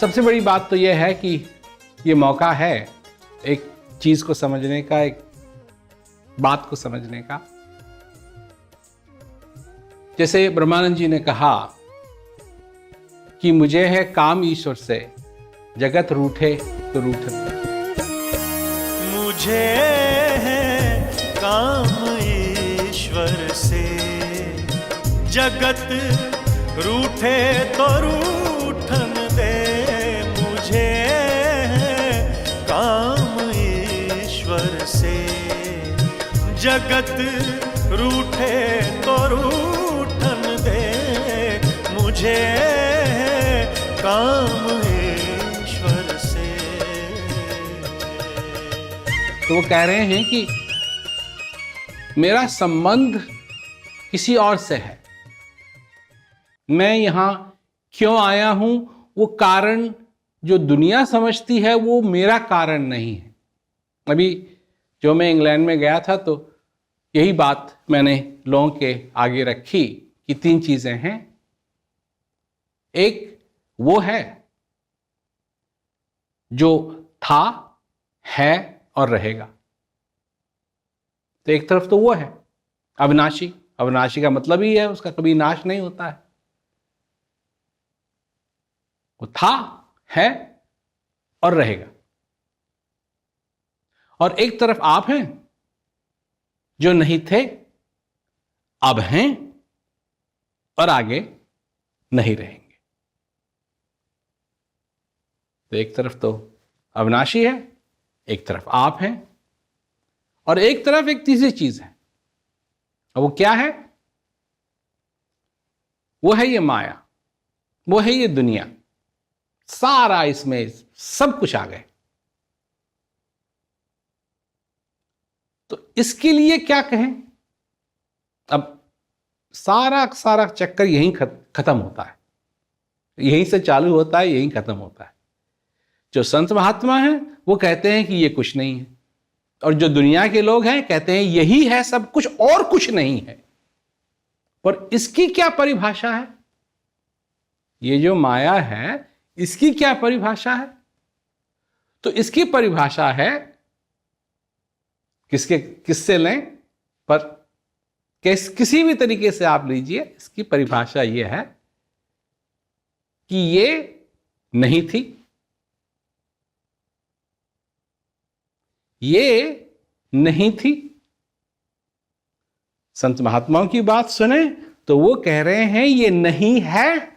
सबसे बड़ी बात तो यह है कि ये मौका है एक चीज को समझने का, एक बात को समझने का। जैसे ब्रह्मानंद जी ने कहा कि मुझे है काम ईश्वर से, जगत रूठे तो रूठन दे। मुझे है काम ईश्वर से, जगत रूठे तो रूठन दे। मुझे है काम ईश्वर से, जगत रूठे तो रूठन दे। मुझे है काम ईश्वर से। तो वो कह रहे हैं कि मेरा संबंध किसी और से है, मैं यहां क्यों आया हूं, वो कारण जो दुनिया समझती है वो मेरा कारण नहीं है। अभी जो मैं इंग्लैंड में गया था तो यही बात मैंने लोगों के आगे रखी कि 3 चीजें हैं। एक वो है जो था, है और रहेगा। तो एक तरफ तो वो है अविनाशी। अविनाशी का मतलब ही है उसका कभी नाश नहीं होता है। वो था, है और रहेगा। और एक तरफ आप हैं जो नहीं थे, अब हैं और आगे नहीं रहेंगे। तो एक तरफ तो अविनाशी है, एक तरफ आप हैं, और एक तरफ एक तीसरी चीज है। और वो क्या है? वो है ये माया, वो है ये दुनिया। सारा इसमें सब कुछ आ गए। तो इसके लिए क्या कहें? अब सारा चक्कर यहीं खत्म होता है, यहीं से चालू होता है, यहीं खत्म होता है। जो संत महात्मा हैं वो कहते हैं कि ये कुछ नहीं है, और जो दुनिया के लोग हैं कहते हैं यही है सब कुछ और कुछ नहीं है। पर इसकी क्या परिभाषा है? ये जो माया है इसकी क्या परिभाषा है? तो इसकी परिभाषा है, किससे लें, पर किसी भी तरीके से आप लीजिए, इसकी परिभाषा यह है कि ये नहीं थी, ये नहीं थी। संत महात्माओं की बात सुने तो वो कह रहे हैं ये नहीं है,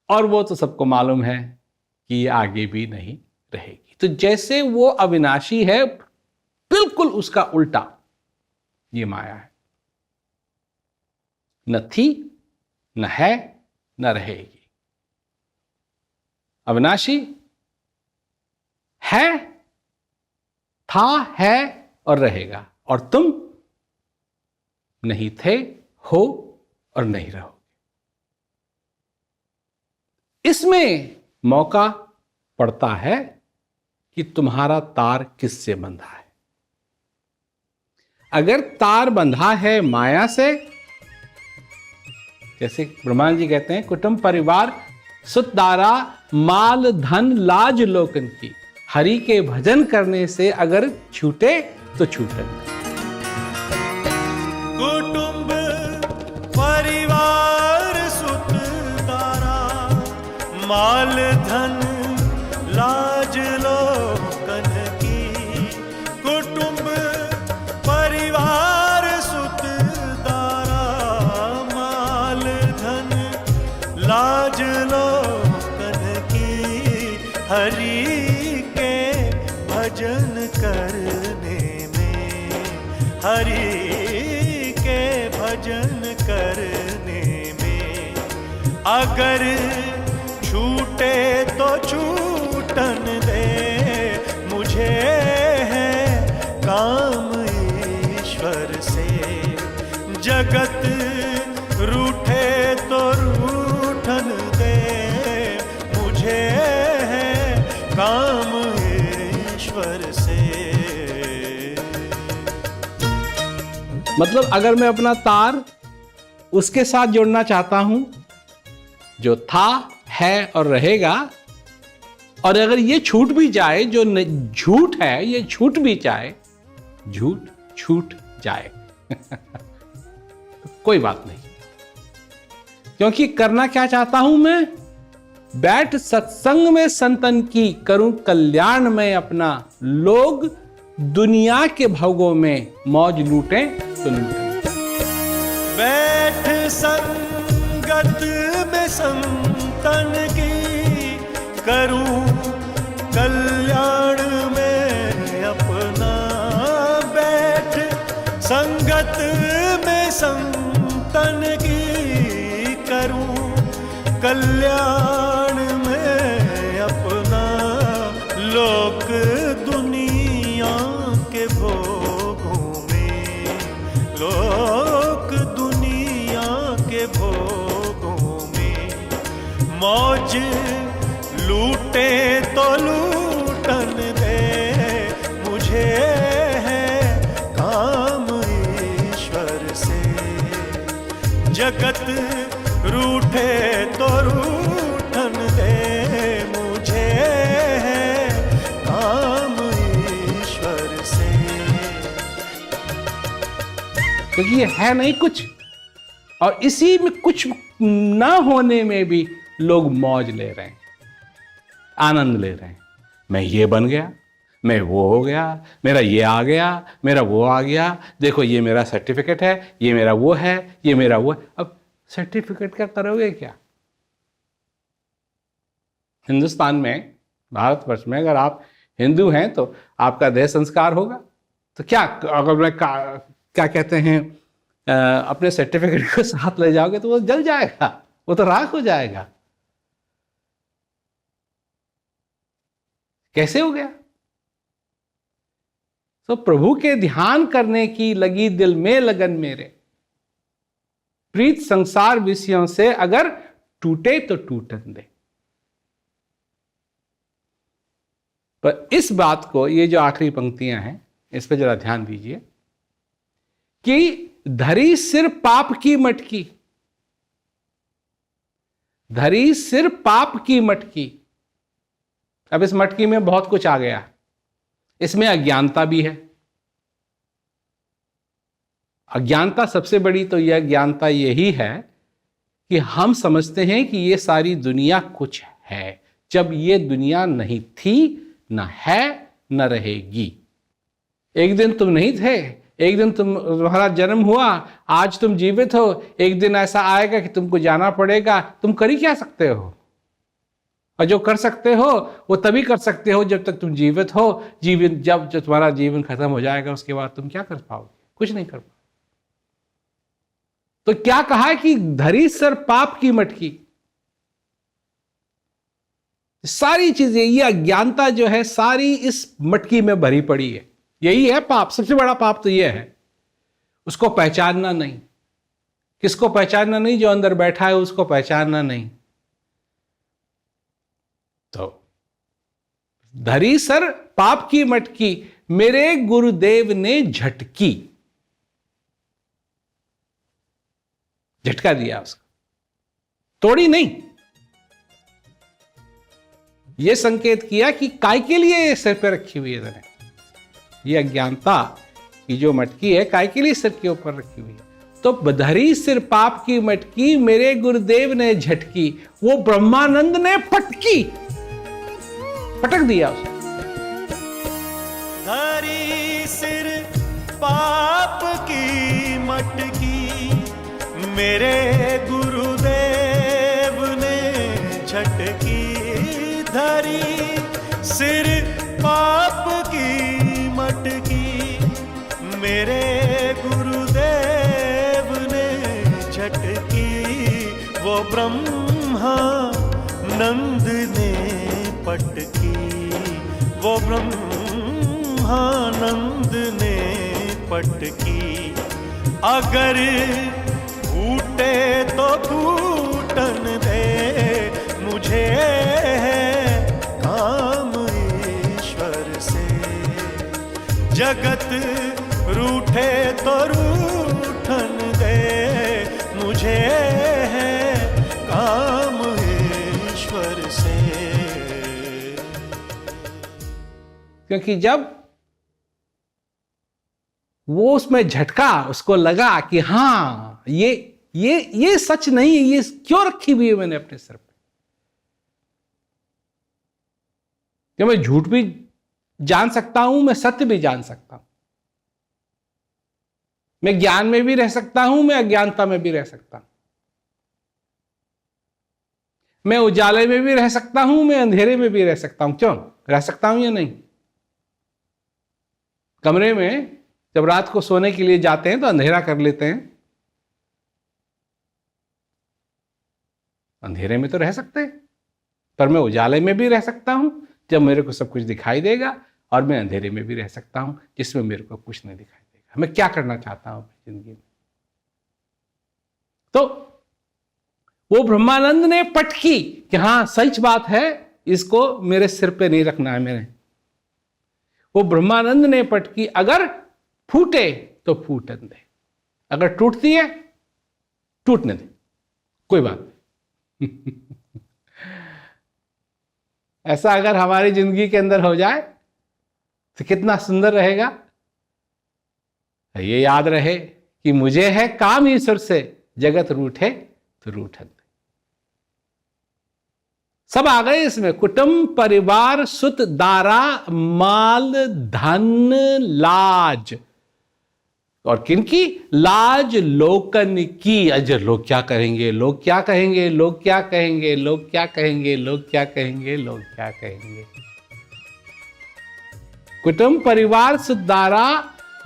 और वो तो सबको मालूम है कि ये आगे भी नहीं रहेगी। तो जैसे वो अविनाशी है, बिल्कुल उसका उल्टा ये माया है। न थी, न है, न रहेगी। अविनाशी है, था, है और रहेगा, और तुम नहीं थे, हो और नहीं रहोगे। इसमें मौका पड़ता है कि तुम्हारा तार किससे बंधा है। अगर तार बंधा है माया से, जैसे ब्रह्मानंद जी कहते हैं, कुटुंब परिवार सुत दारा माल धन लाज लोकन की, हरि के भजन करने से अगर छूटे तो छूटे। कुटुंब परिवार सुत दारा माल धन लाज लोकन की। कुटुंब परिवार सुत दारा माल धन लाज लोकन की। हरि के भजन करने में, हरि के भजन करने में अगर छूटे तो छूटन दे। मुझे है काम ईश्वर से, जगत रूठे तो रूठन दे। मुझे है काम ईश्वर से। मतलब अगर मैं अपना तार उसके साथ जोड़ना चाहता हूं जो था, है और रहेगा। और अगर ये छूट भी जाए, जो झूठ है ये छूट भी जाए, झूठ छूट जाए तो कोई बात नहीं, क्योंकि करना क्या चाहता हूं मैं? बैठ सत्संग में संतन की, करूं कल्याण में अपना, लोग दुनिया के भोगों में मौज लूटें तो लूटें। बैठ संगत में संतन की, करूं कल्याण में अपना। बैठ संगत में संतन की, करूं कल्याण में अपना। लोक दुनिया के भोगों में, लोक दुनिया के भोगों में, मौज लूटे तो लूटन दे। मुझे है काम ईश्वर से, जगत रूठे तो रूठन दे। मुझे है काम ईश्वर से, क्योंकि ये है नहीं कुछ, और इसी में कुछ ना होने में भी लोग मौज ले रहे हैं, आनंद ले रहे हैं। मैं ये बन गया, मैं वो हो गया, मेरा ये आ गया, मेरा वो आ गया, देखो ये मेरा सर्टिफिकेट है, ये मेरा वो है, ये मेरा वो है। अब सर्टिफिकेट का करोगे क्या? हिंदुस्तान में, भारतवर्ष में अगर आप हिंदू हैं तो आपका देह संस्कार होगा, तो क्या अगर मैं क्या कहते हैं अपने सर्टिफिकेट को साथ ले जाओगे तो वो जल जाएगा, वो तो राख हो जाएगा। कैसे हो गया? तो प्रभु के ध्यान करने की लगी दिल में लगन मेरे, प्रीत संसार विषयों से अगर टूटे तो टूटन दे। पर इस बात को, ये जो आखिरी पंक्तियां हैं, इस पर जरा ध्यान दीजिए कि धरी सिर पाप की मटकी, धरी सिर पाप की मटकी। अब इस मटकी में बहुत कुछ आ गया, इसमें अज्ञानता भी है। अज्ञानता सबसे बड़ी तो यह अज्ञानता यही है कि हम समझते हैं कि ये सारी दुनिया कुछ है, जब ये दुनिया नहीं थी, न है, न रहेगी। एक दिन तुम नहीं थे, एक दिन तुम्हारा जन्म हुआ, आज तुम जीवित हो, एक दिन ऐसा आएगा कि तुमको जाना पड़ेगा। तुम कर ही क्या सकते हो? और जो कर सकते हो वो तभी कर सकते हो जब तक तुम जीवित हो। जब तुम्हारा जीवन खत्म हो जाएगा उसके बाद तुम क्या कर पाओगे? कुछ नहीं कर पाओगे। तो क्या कहा है कि धरी सर पाप की मटकी। सारी चीजें, ये अज्ञानता जो है सारी इस मटकी में भरी पड़ी है। यही है पाप, सबसे बड़ा पाप तो यह है, उसको पहचानना नहीं। किसको पहचानना नहीं? जो अंदर बैठा है उसको पहचानना नहीं। तो धरी सर पाप की मटकी, मेरे गुरुदेव ने झटकी, झटका दिया उसको, तोड़ी नहीं। यह संकेत किया कि काय के लिए ये सिर पे रखी हुई है। ये अज्ञानता की जो मटकी है, काय के लिए सिर के ऊपर रखी हुई है? तो धरी सिर पाप की मटकी, मेरे गुरुदेव ने झटकी, वो ब्रह्मानंद ने पटकी, पटक दिया उसे। धरी सिर पाप की मटकी, मेरे गुरुदेव ने झटकी। धरी सिर पाप की मटकी, मेरे गुरुदेव ने झटकी। वो ब्रह्मानंद ने पटकी, वो ब्रह्मानंद ने पटकी। अगर फूटे तो फूटन दे, मुझे है काम ईश्वर से। जगत रूठे तो रूठन दे, मुझे है काम क्योंकि जब वो उसमें झटका, उसको लगा कि हाँ ये सच नहीं है, ये क्यों रखी हुई है मैंने अपने सर पे। कि मैं झूठ भी जान सकता हूं, मैं सत्य भी जान सकता हूं, मैं ज्ञान में भी रह सकता हूं, मैं अज्ञानता में भी रह सकता हूं, मैं उजाले में भी रह सकता हूं, मैं अंधेरे में भी रह सकता हूं। क्यों रह सकता हूं या नहीं? कमरे में जब रात को सोने के लिए जाते हैं तो अंधेरा कर लेते हैं, अंधेरे में तो रह सकते हैं, पर मैं उजाले में भी रह सकता हूं जब मेरे को सब कुछ दिखाई देगा, और मैं अंधेरे में भी रह सकता हूं जिसमें मेरे को कुछ नहीं दिखाई देगा। मैं क्या करना चाहता हूं अपनी जिंदगी में? तो वो ब्रह्मानंद ने पटकी कि हाँ सच बात है, इसको मेरे सिर पे नहीं रखना है मैंने। वो ब्रह्मानंद ने पटकी, अगर फूटे तो फूटन दे, अगर टूटती है टूटने दे, कोई बात नहीं। ऐसा अगर हमारी जिंदगी के अंदर हो जाए तो कितना सुंदर रहेगा। ये याद रहे कि मुझे है काम ईश्वर से, जगत रूठे तो रूठन दे। सब आ गए इसमें, कुटुंब परिवार सुत दारा माल धन लाज, और किनकी? लाज लोकन की। अजर लोग क्या कहेंगे, लोग क्या कहेंगे, लोग क्या कहेंगे, लोग क्या कहेंगे, लोग क्या कहेंगे, लोग क्या कहेंगे। कुटुंब परिवार सुत दारा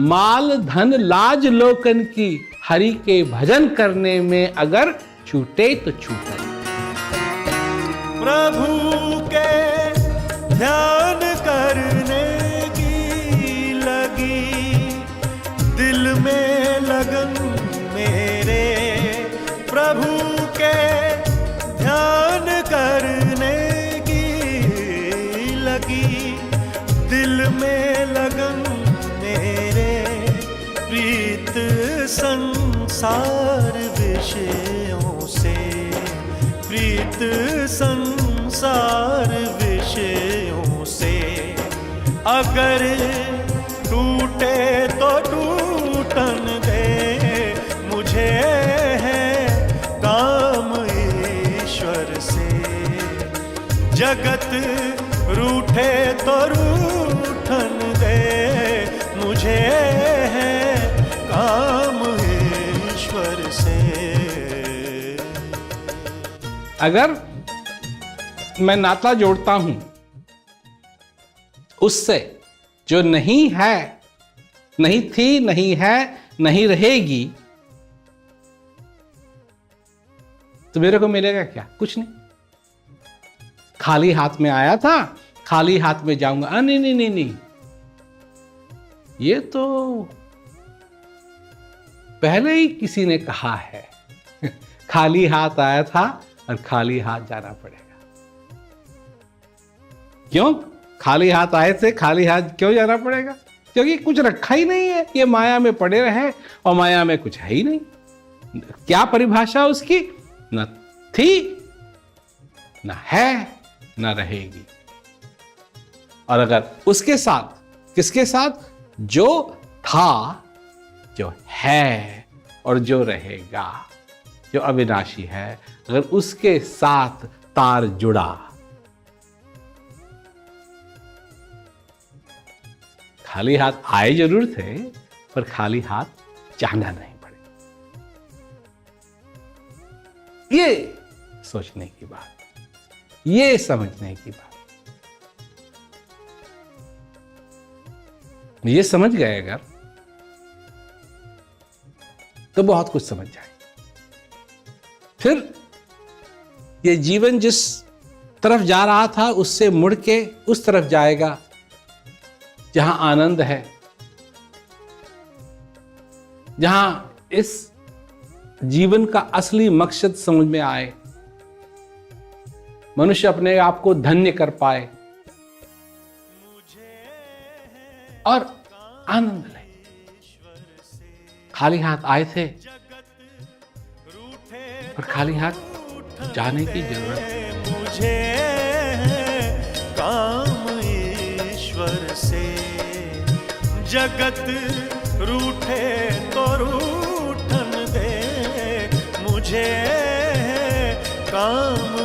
माल धन लाज लोकन की, हरि के भजन करने में अगर छूटे तो छूटे। प्रभु के ध्यान करने की लगी दिल में लगन मेरे, प्रभु के ध्यान करने की लगी दिल में लगन मेरे, प्रीत संसार विषयों से, प्रीत संसार विषयों से, अगर टूटे तो टूटन दे, मुझे है काम ईश्वर से, जगत रूठे तो रूठन दे, मुझे है काम ईश्वर से। अगर मैं नाता जोड़ता हूं उससे जो नहीं है, नहीं थी, नहीं है, नहीं रहेगी, तो मेरे को मिलेगा क्या? कुछ नहीं। खाली हाथ में आया था, खाली हाथ में जाऊंगा। नहीं नहीं नहीं नहीं, ये तो पहले ही किसी ने कहा है। खाली हाथ आया था और खाली हाथ जाना पड़ेगा। क्यों खाली हाथ आए थे, खाली हाथ क्यों जाना पड़ेगा? क्योंकि कुछ रखा ही नहीं है, ये माया में पड़े रहे और माया में कुछ है ही नहीं। क्या परिभाषा उसकी? न थी, न है, न रहेगी। और अगर उसके साथ, किसके साथ? जो था, जो है और जो रहेगा, जो अविनाशी है, अगर उसके साथ तार जुड़ा, खाली हाथ आए जरूर थे पर खाली हाथ जाना नहीं पड़े। ये सोचने की बात, ये समझने की बात। ये समझ गए अगर, तो बहुत कुछ समझ जाए। फिर ये जीवन जिस तरफ जा रहा था उससे मुड़ के उस तरफ जाएगा जहां आनंद है, जहां इस जीवन का असली मकसद समझ में आए, मनुष्य अपने आप को धन्य कर पाए और आनंद ले। खाली हाथ आए थे और खाली हाथ जाने की जरूरत है। मुझे काम ईश्वर से, जगत रूठे तो रूठन दे, मुझे काम